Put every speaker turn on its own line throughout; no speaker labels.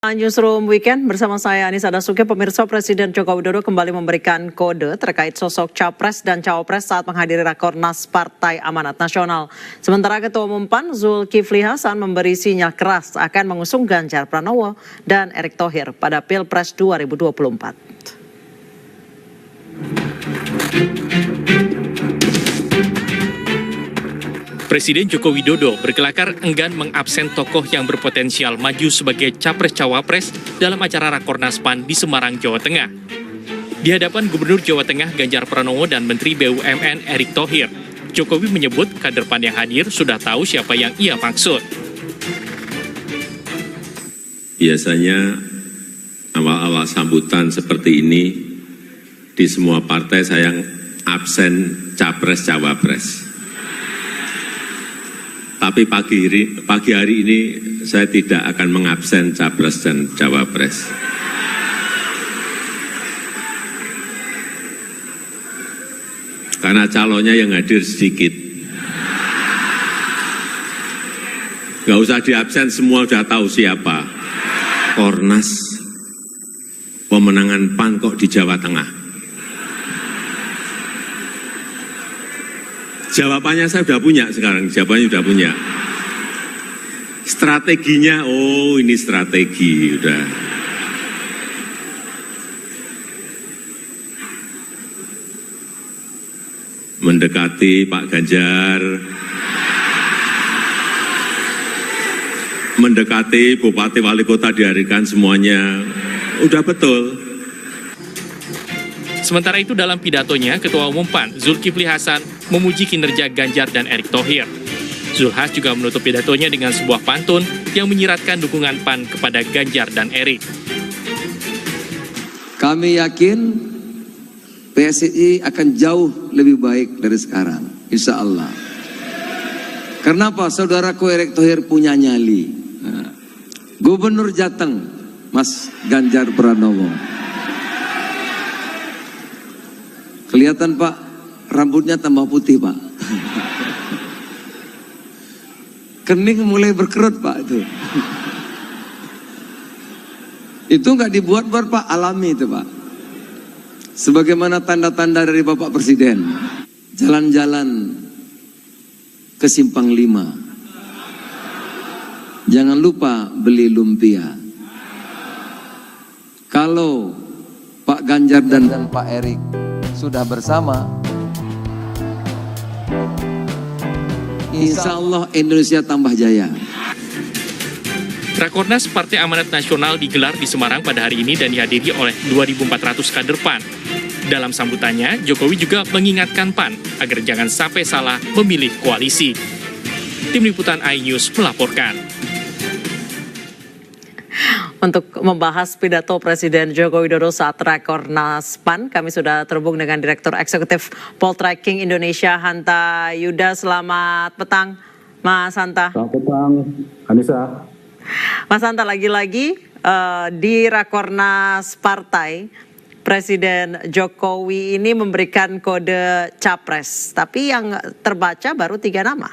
Newsroom Weekend bersama saya Anissa Dasuki. Pemirsa, Presiden Joko Widodo kembali memberikan kode terkait sosok Capres dan Cawapres saat menghadiri Rakornas Partai Amanat Nasional. Sementara Ketua Umum PAN Zulkifli Hasan memberi sinyal keras akan mengusung Ganjar Pranowo dan Erick Thohir pada Pilpres 2024.
Presiden Joko Widodo berkelakar enggan mengabsen tokoh yang berpotensial maju sebagai Capres-Cawapres dalam acara Rakornas PAN di Semarang, Jawa Tengah. Di hadapan Gubernur Jawa Tengah Ganjar Pranowo dan Menteri BUMN Erick Thohir, Jokowi menyebut kader PAN yang hadir sudah tahu siapa yang ia maksud.
Biasanya awal-awal sambutan seperti ini di semua partai saya absen Capres-Cawapres. Tapi pagi hari ini saya tidak akan mengabsen Capres dan Cawapres. Karena calonnya yang hadir sedikit. Gak usah diabsen, semua sudah tahu siapa. Kornas pemenangan PAN kok di Jawa Tengah. Jawabannya saya sudah punya sekarang, jawabannya sudah punya. Strateginya, oh ini strategi, udah. Mendekati Pak Ganjar, mendekati Bupati Wali Kota dihadirkan semuanya, udah betul.
Sementara itu dalam pidatonya, Ketua Umum PAN Zulkifli Hasan memuji kinerja Ganjar dan Erick Thohir. Zulhas juga menutup pidatonya dengan sebuah pantun yang menyiratkan dukungan PAN kepada Ganjar dan Erick.
Kami yakin PSI akan jauh lebih baik dari sekarang, insya Allah. Kenapa? Saudaraku Erick Thohir punya nyali. Gubernur Jateng, Mas Ganjar Pranowo. Kelihatan Pak, rambutnya tambah putih Pak. Kening mulai berkerut Pak itu. Itu nggak dibuat-buat Pak, alami itu Pak. Sebagaimana tanda-tanda dari Bapak Presiden. Jalan-jalan ke Simpang 5. Jangan lupa beli lumpia. Kalau Pak Ganjar dan Pak Erick sudah bersama, insya Allah Indonesia tambah jaya.
Rakornas Partai Amanat Nasional digelar di Semarang pada hari ini dan dihadiri oleh 2.400 kader PAN. Dalam sambutannya, Jokowi juga mengingatkan PAN agar jangan sampai salah memilih koalisi. Tim Liputan iNews melaporkan.
Untuk membahas pidato Presiden Joko Widodo saat Rakornas PAN, kami sudah terhubung dengan Direktur Eksekutif Poltreking Indonesia, Hanta Yuda. Selamat petang, Mas Hanta.
Selamat petang, Anissa.
Mas Hanta, lagi-lagi di Rakornas Partai, Presiden Jokowi ini memberikan kode Capres. Tapi yang terbaca baru 3 nama,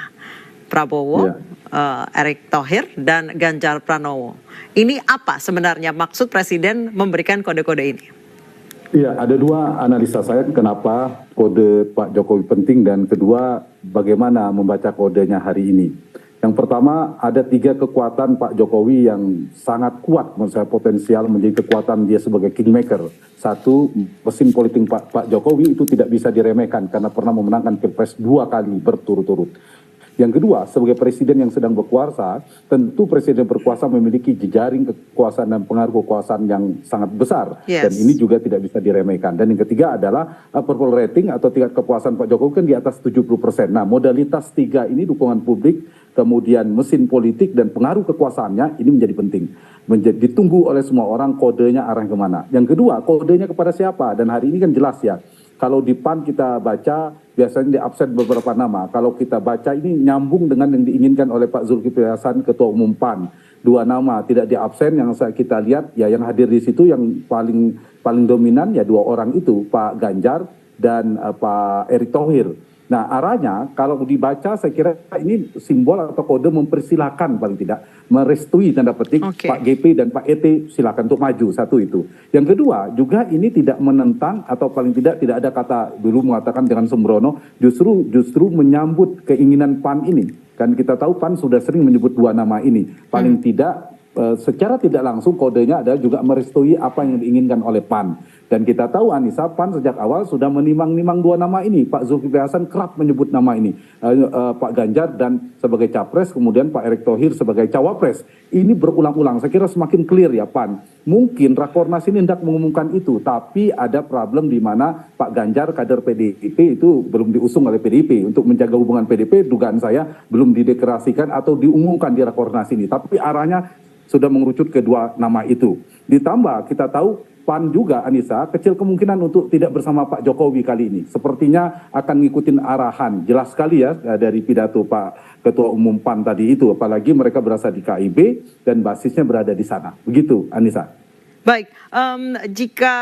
Prabowo, Erick Thohir, dan Ganjar Pranowo. Ini apa sebenarnya maksud Presiden memberikan kode-kode ini?
Iya, ada 2 analisa saya kenapa kode Pak Jokowi penting, dan kedua bagaimana membaca kodenya hari ini. Yang pertama, ada 3 kekuatan Pak Jokowi yang sangat kuat, menurut saya potensial menjadi kekuatan dia sebagai kingmaker. 1, mesin politik Pak Jokowi itu tidak bisa diremehkan karena pernah memenangkan Pilpres 2 kali berturut-turut. Yang kedua, sebagai presiden yang sedang berkuasa, tentu presiden berkuasa memiliki jejaring kekuasaan dan pengaruh kekuasaan yang sangat besar.
Yes.
Dan ini juga tidak bisa diremehkan. Dan yang ketiga adalah approval rating atau tingkat kepuasan Pak Jokowi kan di atas 70%. Nah, modalitas 3 ini, dukungan publik, kemudian mesin politik dan pengaruh kekuasaannya, ini menjadi penting. Ditunggu oleh semua orang kodenya arah kemana. Yang kedua, kodenya kepada siapa? Dan hari ini kan jelas ya. Kalau di PAN kita baca, biasanya di absen beberapa nama. Kalau kita baca ini nyambung dengan yang diinginkan oleh Pak Zulkifli Hasan, Ketua Umum PAN. 2 nama tidak di absen, yang kita lihat ya yang hadir di situ yang paling dominan ya 2 orang itu, Pak Ganjar dan Pak Erick Thohir. Nah, arahnya kalau dibaca saya kira ini simbol atau kode mempersilahkan paling tidak merestui tanda petik Pak GP dan Pak ET silakan untuk maju, satu itu. Yang kedua juga ini tidak menentang atau paling tidak ada kata dulu mengatakan jangan sembrono, justru menyambut keinginan PAN ini. Kan kita tahu PAN sudah sering menyebut dua nama ini. Paling tidak secara tidak langsung kodenya adalah juga merestui apa yang diinginkan oleh PAN. Dan kita tahu Anissa, PAN sejak awal sudah menimang-nimang dua nama ini. Pak Zulkifli Hasan kerap menyebut nama ini. Pak Ganjar dan sebagai capres, kemudian Pak Erick Thohir sebagai cawapres. Ini berulang-ulang, saya kira semakin clear ya PAN. Mungkin Rakornas ini hendak mengumumkan itu, tapi ada problem di mana Pak Ganjar kader PDIP itu belum diusung oleh PDIP. Untuk menjaga hubungan PDIP, dugaan saya belum dideklarasikan atau diumumkan di Rakornas ini. Tapi arahnya sudah mengerucut kedua nama itu. Ditambah kita tahu PAN juga, Anissa, kecil kemungkinan untuk tidak bersama Pak Jokowi kali ini. Sepertinya akan ngikutin arahan. Jelas sekali ya dari pidato Pak Ketua Umum PAN tadi itu. Apalagi mereka berasal di KIB dan basisnya berada di sana. Begitu, Anissa.
Baik, jika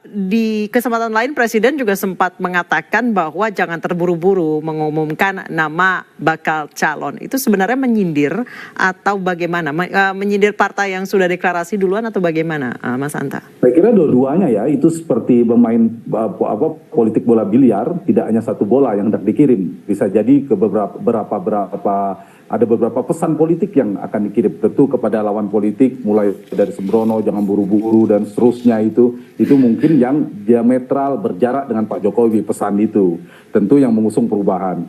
di kesempatan lain Presiden juga sempat mengatakan bahwa jangan terburu-buru mengumumkan nama bakal calon. Itu sebenarnya menyindir atau bagaimana? Menyindir partai yang sudah deklarasi duluan atau bagaimana, Mas Anta?
Saya kira dua-duanya ya, itu seperti bermain politik bola biliar, tidak hanya satu bola yang hendak dikirim. Bisa jadi ke ada beberapa pesan politik yang akan dikirim tentu kepada lawan politik, mulai dari sembrono, jangan buru-buru dan seterusnya itu mungkin yang diametral berjarak dengan Pak Jokowi, pesan itu tentu yang mengusung perubahan.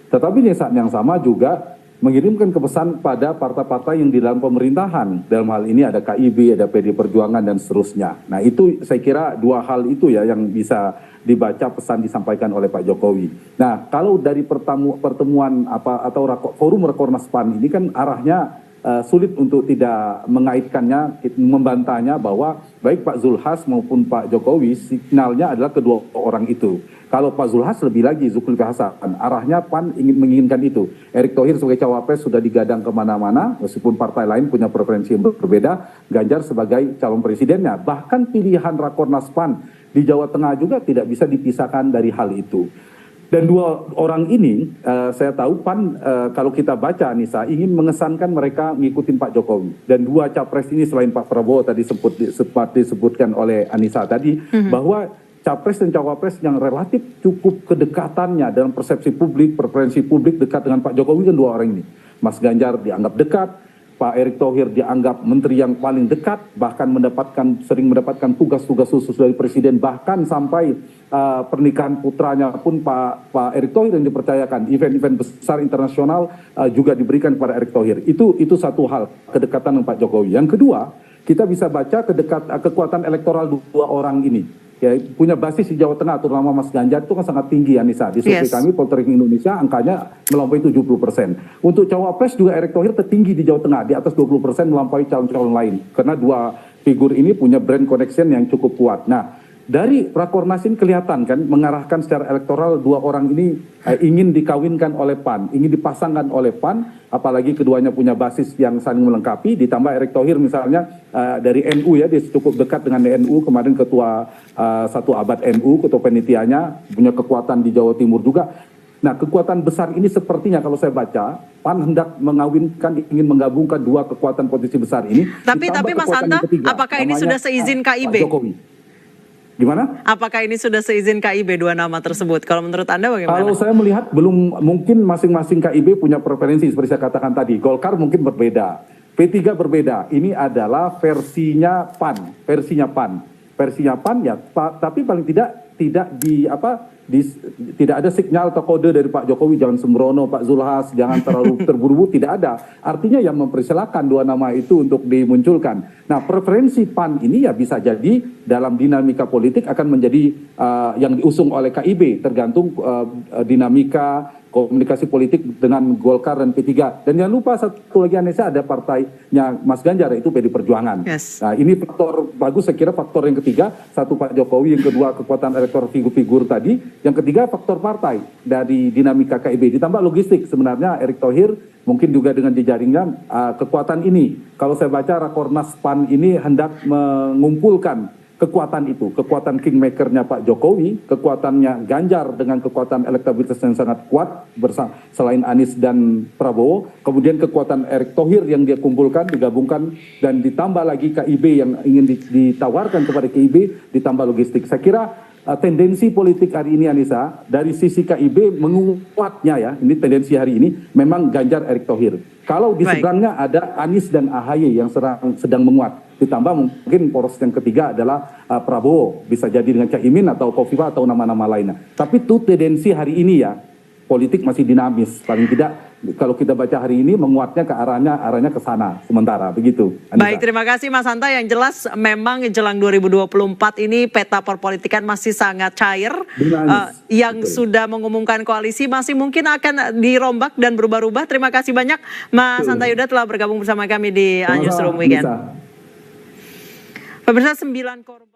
Tetapi di saat yang sama juga mengirimkan kepesan pada partai-partai yang di dalam pemerintahan. Dalam hal ini ada KIB, ada PD Perjuangan dan seterusnya. Nah itu saya kira dua hal itu ya yang bisa dibaca pesan disampaikan oleh Pak Jokowi. Nah kalau dari pertemuan atau forum Rakornas PAN ini kan arahnya sulit untuk tidak mengaitkannya, membantahnya bahwa baik Pak Zulhas maupun Pak Jokowi signalnya adalah kedua orang itu. Kalau Pak Zulhas lebih lagi Zulkifli Hasan, arahnya PAN menginginkan itu. Erick Thohir sebagai cawapres sudah digadang kemana-mana, meskipun partai lain punya preferensi yang berbeda. Ganjar sebagai calon presidennya, bahkan pilihan Rakornas PAN di Jawa Tengah juga tidak bisa dipisahkan dari hal itu. Dan dua orang ini, saya tahu PAN kalau kita baca Anissa, ingin mengesankan mereka ngikutin Pak Jokowi. Dan dua capres ini selain Pak Prabowo tadi sempat disebutkan oleh Anissa tadi, bahwa capres dan cawapres yang relatif cukup kedekatannya dalam persepsi publik, preferensi publik dekat dengan Pak Jokowi kan dua orang ini. Mas Ganjar dianggap dekat, Pak Erick Thohir dianggap menteri yang paling dekat, bahkan sering mendapatkan tugas-tugas khusus dari Presiden, bahkan sampai pernikahan putranya pun Pak Erick Thohir yang dipercayakan, event-event besar internasional juga diberikan kepada Erick Thohir. Itu satu hal, kedekatan dengan Pak Jokowi. Yang kedua, kita bisa baca kekuatan elektoral dua orang ini. Ya, punya basis di Jawa Tengah, terutama Mas Ganjar itu kan sangat tinggi Anissa. Di survei kami Poltreking Indonesia angkanya melampaui 70%. Untuk cawapres juga Erick Thohir tertinggi di Jawa Tengah, di atas 20% melampaui calon-calon lain. Karena dua figur ini punya brand connection yang cukup kuat. Nah, dari Rakornas ini kelihatan kan mengarahkan secara elektoral dua orang ini ingin dikawinkan oleh PAN, ingin dipasangkan oleh PAN, apalagi keduanya punya basis yang saling melengkapi, ditambah Erick Thohir misalnya dari NU ya, dia cukup dekat dengan NU, kemarin ketua satu abad NU, ketua penitianya, punya kekuatan di Jawa Timur juga. Nah kekuatan besar ini sepertinya kalau saya baca, PAN hendak ingin menggabungkan dua kekuatan posisi besar ini.
Tapi Mas Anta, apakah ini sudah seizin KIB?
Gimana?
Apakah ini sudah seizin KIB dua nama tersebut? Kalau menurut Anda bagaimana?
Kalau saya melihat belum, mungkin masing-masing KIB punya preferensi seperti saya katakan tadi. Golkar mungkin berbeda, P3 berbeda. Ini adalah versinya PAN, ya. Tapi paling tidak ada sinyal atau kode dari Pak Jokowi jangan sembrono, Pak Zulhas jangan terlalu terburu-buru, tidak ada. Artinya yang mempersilahkan dua nama itu untuk dimunculkan. Nah preferensi PAN ini ya bisa jadi dalam dinamika politik akan menjadi yang diusung oleh KIB, tergantung dinamika komunikasi politik dengan Golkar dan P3. Dan jangan lupa satu lagi Anissa, ada partainya Mas Ganjar, yaitu PD Perjuangan. Nah ini faktor bagus, saya kira faktor yang ketiga, satu Pak Jokowi, yang kedua kekuatan elektoral figur-figur tadi, yang ketiga faktor partai dari dinamika KIB, ditambah logistik. Sebenarnya Erick Thohir mungkin juga dengan jejaringnya kekuatan ini. Kalau saya baca Rakornas PAN ini hendak mengumpulkan kekuatan itu, kekuatan kingmakernya Pak Jokowi, kekuatannya Ganjar dengan kekuatan elektabilitas yang sangat kuat selain Anies dan Prabowo, kemudian kekuatan Erick Thohir yang dia kumpulkan, digabungkan, dan ditambah lagi KIB yang ingin ditawarkan kepada KIB, ditambah logistik. Saya kira tendensi politik hari ini, Anissa, dari sisi KIB menguatnya ya, ini tendensi hari ini memang Ganjar Erick Thohir. Kalau di seberangnya ada Anies dan AHY yang sedang menguat. Ditambah mungkin poros yang ketiga adalah Prabowo, bisa jadi dengan Caimin atau Kofifa atau nama-nama lainnya. Tapi itu tendensi hari ini ya, politik masih dinamis. Paling tidak kalau kita baca hari ini menguatnya ke arahnya ke sana sementara begitu. Anissa.
Baik, terima kasih Mas Hanta. Yang jelas memang jelang 2024 ini peta perpolitikan masih sangat cair. Yang sudah mengumumkan koalisi masih mungkin akan dirombak dan berubah-ubah. Terima kasih banyak Mas Hanta Yuda telah bergabung bersama kami di Newsroom Weekend. Pemirsa, 9 korban